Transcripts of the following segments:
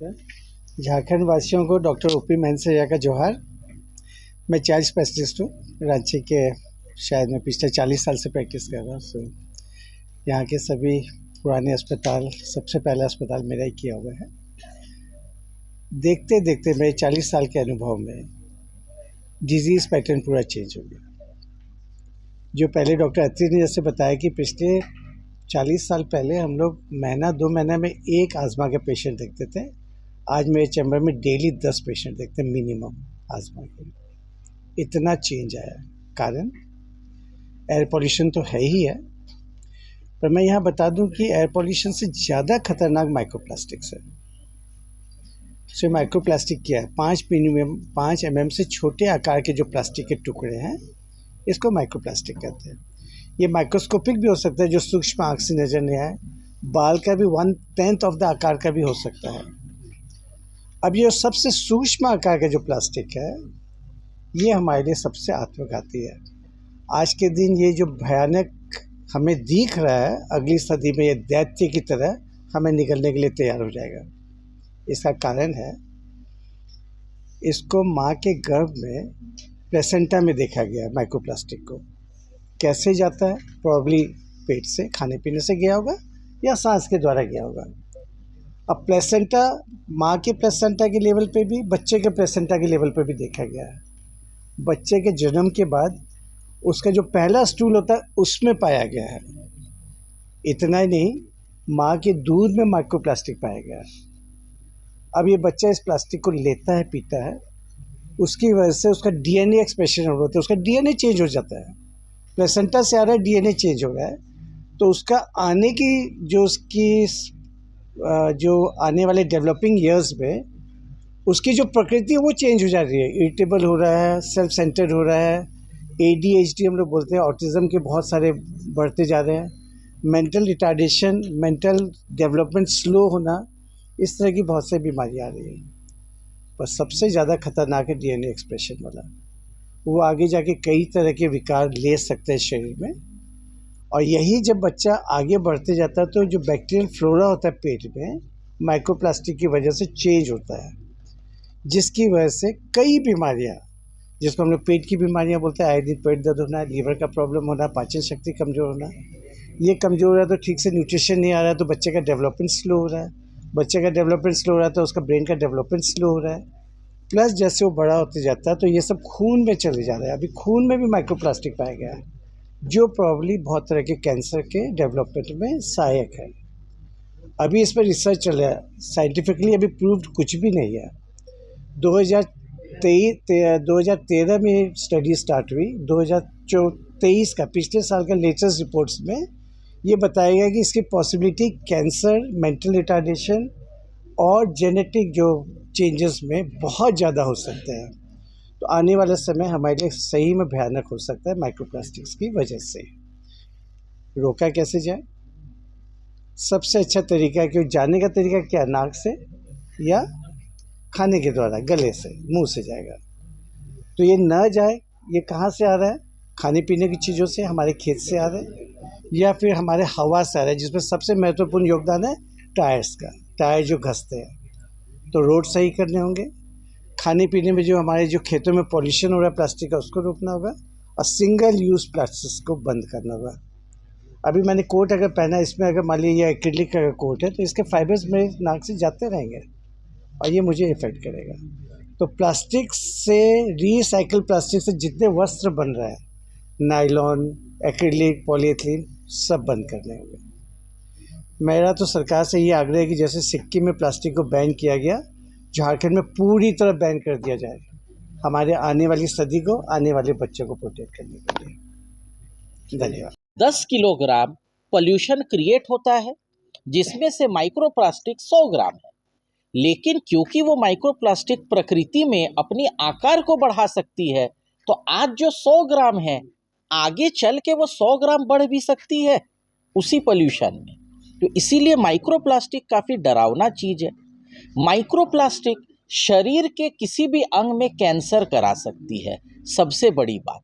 झारखंड वासियों को doctor OP मैनसेरिया का जोहार। मैं चाइल्ड स्पेशलिस्ट हूँ रांची के। शायद मैं पिछले 40 साल से प्रैक्टिस कर रहा हूँ। सो यहाँ के सभी पुराने अस्पताल, सबसे पहला अस्पताल मेरा ही किया हुआ है। देखते देखते मेरे 40 साल के अनुभव में डिजीज़ पैटर्न पूरा चेंज हो गया। जो पहले डॉक्टर अत्री ने जैसे बताया कि पिछले 40 साल पहले हम लोग महीना 2 महीने में एक आज़मा के पेशेंट देखते थे। आज मेरे चैम्बर में डेली 10 पेशेंट देखते हैं मिनिमम आज़मा के। इतना चेंज आया। कारण एयर पॉल्यूशन तो है ही है, पर मैं यहाँ बता दूं कि एयर पॉल्यूशन से ज़्यादा खतरनाक माइक्रोप्लास्टिक्स है। सो माइक्रोप्लास्टिक क्या है? 5 mm से छोटे आकार के जो प्लास्टिक के टुकड़े हैं, इसको माइक्रोप्लास्टिक कहते हैं। ये माइक्रोस्कोपिक भी हो सकता है, जो सूक्ष्म आँख से नज़र नहीं आए। बाल का भी 1/10 ऑफ द आकार का भी हो सकता है। अब ये सबसे सूक्ष्म आकार का जो प्लास्टिक है, ये हमारे लिए सबसे आत्मघाती है। आज के दिन ये जो भयानक हमें दिख रहा है, अगली सदी में ये दैत्य की तरह हमें निगलने के लिए तैयार हो जाएगा। इसका कारण है, इसको माँ के गर्भ में प्लेसेंटा में देखा गया है। माइक्रोप्लास्टिक को कैसे जाता है? प्रॉब्ली पेट से, खाने पीने से गया होगा या सांस के द्वारा गया होगा। अब प्लेसेंटा, माँ के प्लेसेंटा के लेवल पे भी, बच्चे के प्लेसेंटा के लेवल पे भी देखा गया है। बच्चे के जन्म के बाद उसका जो पहला स्टूल होता है, उसमें पाया गया है। इतना ही नहीं, माँ के दूध में माइक्रोप्लास्टिक पाया गया है। अब ये बच्चा इस प्लास्टिक को लेता है, पीता है, उसकी वजह से उसका डीएनए एक्सप्रेशन होता है, उसका डीएनए चेंज हो जाता है। प्लेसेंटा से आ रहा है, डीएनए चेंज हो रहा है, तो उसका आने की जो आने वाले डेवलपिंग ईयर्स में उसकी जो प्रकृति है वो चेंज हो जा रही है। इरिटेबल हो रहा है, सेल्फ सेंटर्ड हो रहा है, ADHD हम लोग बोलते हैं, ऑटिज़म के बहुत सारे बढ़ते जा रहे हैं, mental retardation, mental development slow होना, इस तरह की बहुत सी बीमारियाँ आ रही हैं। पर सबसे ज़्यादा खतरनाक है डीएनए एक्सप्रेशन वाला। वो आगे जाके कई तरह के विकार ले सकते हैं शरीर में। और यही जब बच्चा आगे बढ़ते जाता है, तो जो बैक्टीरियल फ्लोरा होता है पेट में, माइक्रोप्लास्टिक की वजह से चेंज होता है, जिसकी वजह से कई बीमारियाँ, जिसको हम लोग पेट की बीमारियाँ बोलते हैं, आए दिन पेट दर्द होना, लीवर का प्रॉब्लम होना, पाचन शक्ति कमज़ोर होना। ये कमज़ोर हो रहा है तो ठीक से न्यूट्रिशन नहीं आ रहा है, तो बच्चे का डेवलपमेंट स्लो हो रहा है। बच्चे का डेवलपमेंट स्लो हो रहा है तो उसका ब्रेन का डेवलपमेंट स्लो हो रहा है। प्लस जैसे वो बड़ा होते जाता है तो ये सब खून में चले जा रहा है। अभी खून में भी माइक्रोप्लास्टिक पाया गया है, जो प्रॉब्ली बहुत तरह के कैंसर के डेवलपमेंट में सहायक है। अभी इस पर रिसर्च चल रहा है, साइंटिफिकली अभी प्रूव्ड कुछ भी नहीं है। 2013 में स्टडी स्टार्ट हुई। 2023 का, पिछले साल का लेटेस्ट रिपोर्ट्स में ये बताया गया कि इसकी पॉसिबिलिटी कैंसर, मेंटल रिटार्डेशन और जेनेटिक जो चेंजेस में बहुत ज़्यादा हो सकते हैं। तो आने वाला समय हमारे लिए सही में भयानक हो सकता है माइक्रोप्लास्टिक्स की वजह से। रोका कैसे जाए? सबसे अच्छा तरीका है कि जाने का तरीका क्या? नाक से या खाने के द्वारा, गले से, मुंह से जाएगा। तो ये न जाए। ये कहाँ से आ रहा है? खाने पीने की चीज़ों से, हमारे खेत से आ रहा है, या फिर हमारे हवा से आ रहा है, जिसमें सबसे महत्वपूर्ण योगदान है टायर्स का। टायर जो घसते हैं, तो रोड सही करने होंगे। खाने पीने में जो हमारे जो खेतों में पॉल्यूशन हो रहा है प्लास्टिक का, उसको रोकना होगा, और सिंगल यूज़ प्लास्टिक को बंद करना होगा। अभी मैंने कोट अगर पहना, इसमें अगर मान लीजिए ये एक्रिलिक का कोट है, तो इसके फाइबर्स मेरे नाक से जाते रहेंगे और ये मुझे इफेक्ट करेगा। तो प्लास्टिक से, रिसाइकिल प्लास्टिक से जितने वस्त्र बन रहे हैं, नायलॉन, एक्रिलिक, पॉलीएथिलीन, सब बंद करने होंगे। मेरा तो सरकार से ये आग्रह है कि जैसे सिक्किम में प्लास्टिक को बैन किया गया, झारखंड में पूरी तरह बैन कर दिया जाए, हमारे आने वाली सदी को, आने वाले बच्चों को प्रोटेक्ट करने के लिए। धन्यवाद। 10 किलोग्राम पोल्यूशन क्रिएट होता है, जिसमें से माइक्रोप्लास्टिक 100 ग्राम है। लेकिन क्योंकि वो माइक्रोप्लास्टिक प्रकृति में अपनी आकार को बढ़ा सकती है, तो आज जो 100 ग्राम है, आगे चल के वो 100 ग्राम बढ़ भी सकती है उसी पोल्यूशन में। तो इसीलिए माइक्रोप्लास्टिक काफ़ी डरावना चीज़ है। माइक्रोप्लास्टिक शरीर के किसी भी अंग में कैंसर करा सकती है, सबसे बड़ी बात,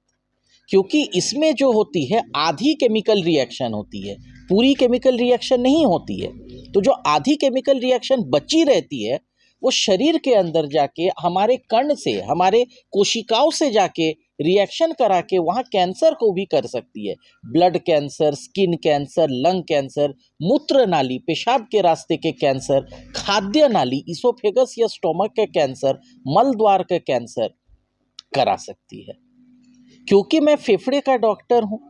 क्योंकि इसमें जो होती है आधी केमिकल रिएक्शन होती है, पूरी केमिकल रिएक्शन नहीं होती है। तो जो आधी केमिकल रिएक्शन बची रहती है, वो शरीर के अंदर जाके हमारे कण से, हमारे कोशिकाओं से जाके रिएक्शन करा के वहाँ कैंसर को भी कर सकती है। Blood cancer, skin cancer, lung cancer, मूत्र नाली, पेशाब के रास्ते के कैंसर, खाद्य नाली, इसोफेगस या स्टोमक के कैंसर, मल द्वार के कैंसर करा सकती है। क्योंकि मैं फेफड़े का डॉक्टर हूँ,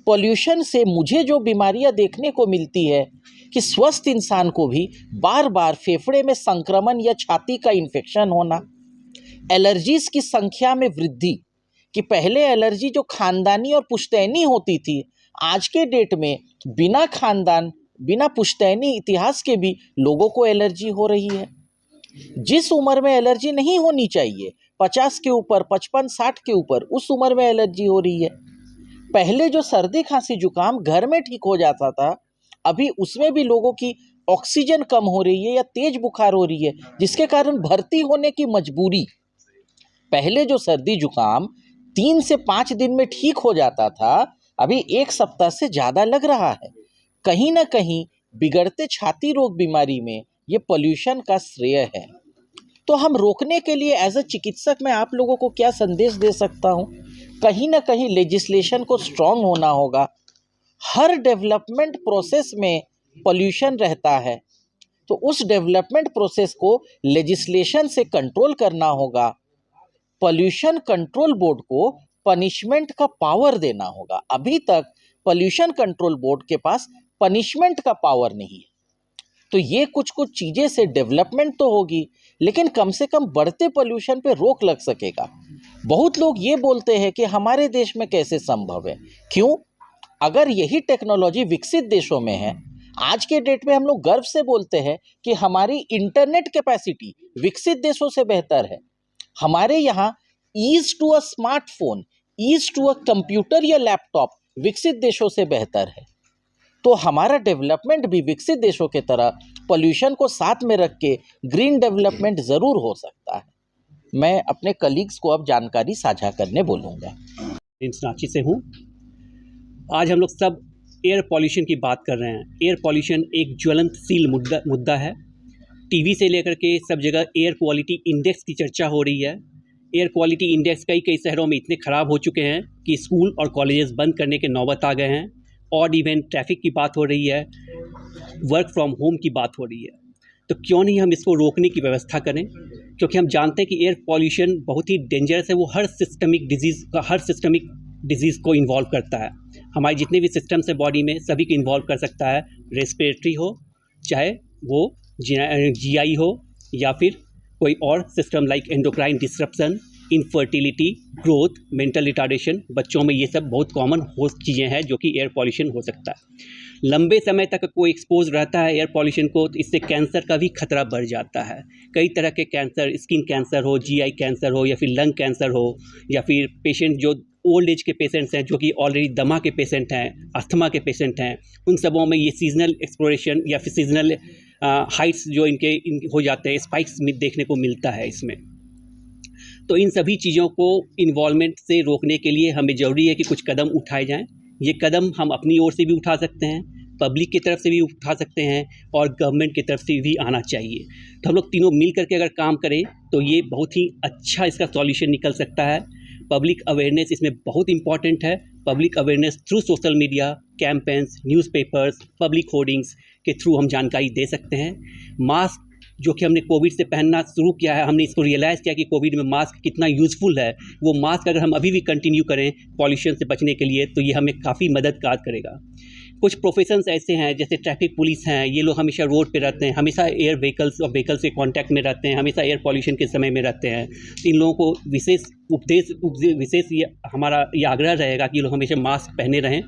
पॉल्यूशन से मुझे जो बीमारियां देखने को मिलती है कि स्वस्थ इंसान को भी बार बार फेफड़े में संक्रमण या छाती का इन्फेक्शन होना, एलर्जीज की संख्या में वृद्धि, कि पहले एलर्जी जो खानदानी और पुश्तैनी होती थी, आज के डेट में बिना खानदान, बिना पुश्तैनी इतिहास के भी लोगों को एलर्जी हो रही है। जिस उम्र में एलर्जी नहीं होनी चाहिए, 50 के ऊपर, 55-60 के ऊपर, उस उम्र में एलर्जी हो रही है। पहले जो सर्दी खांसी जुकाम घर में ठीक हो जाता था, अभी उसमें भी लोगों की ऑक्सीजन कम हो रही है या तेज बुखार हो रही है, जिसके कारण भर्ती होने की मजबूरी। पहले जो सर्दी जुकाम 3 से 5 दिन में ठीक हो जाता था, अभी 1 सप्ताह से ज़्यादा लग रहा है। कहीं ना कहीं बिगड़ते छाती रोग बीमारी में ये पोल्यूशन का श्रेय है। तो हम रोकने के लिए एज अ चिकित्सक मैं आप लोगों को क्या संदेश दे सकता हूँ? कहीं ना कहीं लेजिस्लेशन को स्ट्रॉन्ग होना होगा। हर डेवलपमेंट प्रोसेस में पोल्यूशन रहता है, तो उस डेवलपमेंट प्रोसेस को लेजिस्लेशन से कंट्रोल करना होगा। पोल्यूशन कंट्रोल बोर्ड को पनिशमेंट का पावर देना होगा। अभी तक पोल्यूशन कंट्रोल बोर्ड के पास पनिशमेंट का पावर नहीं है। तो ये कुछ चीज़ें से डेवलपमेंट तो होगी, लेकिन कम से कम बढ़ते पोल्यूशन पे रोक लग सकेगा। बहुत लोग ये बोलते हैं कि हमारे देश में कैसे संभव है? क्यों? अगर यही टेक्नोलॉजी विकसित देशों में है, आज के डेट में हम लोग गर्व से बोलते हैं कि हमारी इंटरनेट कैपेसिटी विकसित देशों से बेहतर है। हमारे यहाँ ease to a smartphone, ease to a computer या लैपटॉप विकसित देशों से बेहतर है। तो हमारा डेवलपमेंट भी विकसित देशों के तरह पोल्यूशन को साथ में रख के ग्रीन डेवलपमेंट ज़रूर हो सकता है। मैं अपने कलीग्स को अब जानकारी साझा करने बोलूँगा। रांची से हूँ। आज हम लोग सब एयर पॉल्यूशन की बात कर रहे हैं। एयर पॉल्यूशन एक ज्वलंतशील मुद्दा है। टीवी से लेकर के सब जगह एयर क्वालिटी इंडेक्स की चर्चा हो रही है। एयर क्वालिटी इंडेक्स कई शहरों में इतने ख़राब हो चुके हैं कि स्कूल और कॉलेजेस बंद करने के नौबत आ गए हैं। ऑड इवन ट्रैफिक की बात हो रही है, वर्क फ्रॉम होम की बात हो रही है। तो क्यों नहीं हम इसको रोकने की व्यवस्था करें? क्योंकि हम जानते हैं कि एयर पॉल्यूशन बहुत ही डेंजरस है। वो हर सिस्टमिक डिजीज़ को इन्वॉल्व करता है। हमारे जितने भी सिस्टम्स है बॉडी में, सभी को इन्वॉल्व कर सकता है। रेस्पिरेटरी हो, चाहे वो GI हो, या फिर कोई और system like endocrine disruption, infertility, growth, mental retardation. बच्चों में ये सब बहुत कॉमन चीज़ें हैं जो कि एयर पॉल्यूशन हो सकता है। लंबे समय तक कोई एक्सपोज रहता है एयर पॉल्यूशन को, तो इससे कैंसर का भी खतरा बढ़ जाता है। कई तरह के कैंसर, स्किन कैंसर हो, GI कैंसर हो, या फिर लंग कैंसर हो, या फिर पेशेंट जो ओल्ड एज के पेशेंट्स हैं, जो कि ऑलरेडी दमा के पेशेंट हैं, अस्थमा के पेशेंट हैं, उन सबों में ये सीजनल एक्सप्लोरेशन या फिर सीजनल हाइट्स जो इनके हो जाते हैं, स्पाइक्स में देखने को मिलता है इसमें। तो इन सभी चीज़ों को इन्वॉल्वमेंट से रोकने के लिए हमें ज़रूरी है कि कुछ कदम उठाए जाएं। ये कदम हम अपनी ओर से भी उठा सकते हैं, पब्लिक की तरफ से भी उठा सकते हैं, और गवर्नमेंट की तरफ से भी आना चाहिए। तो हम लोग तीनों मिल करके अगर काम करें तो ये बहुत ही अच्छा इसका सॉल्यूशन निकल सकता है। पब्लिक अवेयरनेस इसमें बहुत इंपॉर्टेंट है। Public awareness through social media, campaigns, newspapers, public hoardings के थ्रू हम जानकारी दे सकते हैं। मास्क जो कि हमने कोविड से पहनना शुरू किया है, हमने इसको रियलाइज़ किया कि कोविड में मास्क कितना यूज़फुल है। वो मास्क अगर हम अभी भी कंटिन्यू करें पॉल्यूशन से बचने के लिए, तो ये हमें काफ़ी मददगार करेगा। कुछ प्रोफेशंस ऐसे हैं जैसे ट्रैफिक पुलिस हैं, ये लोग हमेशा रोड पे रहते हैं, हमेशा एयर व्हीकल्स और व्हीकल्स के कांटेक्ट में रहते हैं, हमेशा एयर पॉल्यूशन के समय में रहते हैं। इन लोगों को विशेष ये हमारा ये आग्रह रहेगा कि ये लोग हमेशा मास्क पहने रहें।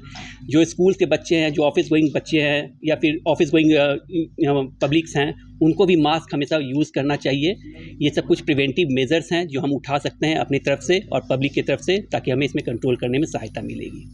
जो स्कूल के बच्चे हैं, जो ऑफिस गोइंग बच्चे हैं, या फिर ऑफिस गोइंग पब्लिक्स हैं, उनको भी मास्क हमेशा यूज़ करना चाहिए। ये सब कुछ प्रिवेंटिव मेजर्स हैं जो हम उठा सकते हैं अपनी तरफ से और पब्लिक की तरफ से, ताकि हमें इसमें कंट्रोल करने में सहायता मिलेगी।